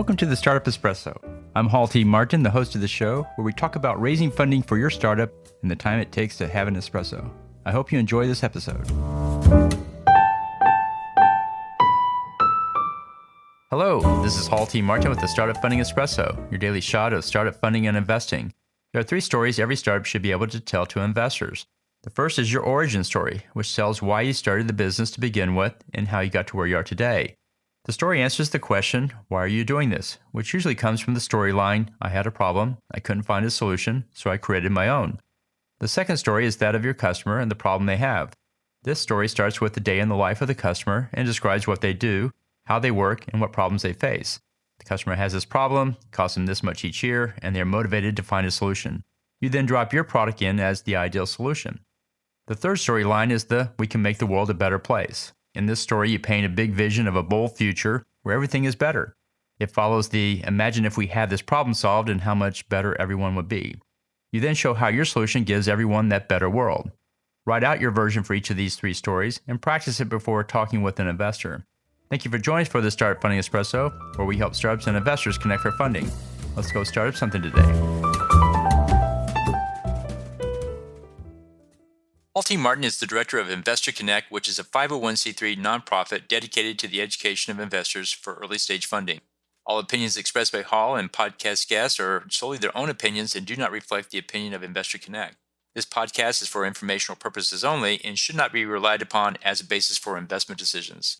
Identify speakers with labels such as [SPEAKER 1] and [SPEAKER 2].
[SPEAKER 1] Welcome to the Startup Espresso. I'm Hall T. Martin, the host of the show, where we talk about raising funding for your startup and the time it takes to have an espresso. I hope you enjoy this episode. Hello, this is Hall T. Martin with the Startup Funding Espresso, your daily shot of startup funding and investing. There are 3 stories every startup should be able to tell to investors. The first is your origin story, which tells why you started the business to begin with and how you got to where you are today. The story answers the question, why are you doing this? Which usually comes from the storyline, I had a problem, I couldn't find a solution, so I created my own. The second story is that of your customer and the problem they have. This story starts with the day in the life of the customer and describes what they do, how they work, and what problems they face. The customer has this problem, it costs them this much each year, and they're motivated to find a solution. You then drop your product in as the ideal solution. The third storyline is the we can make the world a better place. In this story, you paint a big vision of a bold future where everything is better. It follows the imagine if we had this problem solved and how much better everyone would be. You then show how your solution gives everyone that better world. Write out your version for each of these 3 stories and practice it before talking with an investor. Thank you for joining us for the Startup Funding Espresso, where we help startups and investors connect for funding. Let's go start up something today. Hall T. Martin is the director of Investor Connect, which is a 501c3 nonprofit dedicated to the education of investors for early-stage funding. All opinions expressed by Hall and podcast guests are solely their own opinions and do not reflect the opinion of Investor Connect. This podcast is for informational purposes only and should not be relied upon as a basis for investment decisions.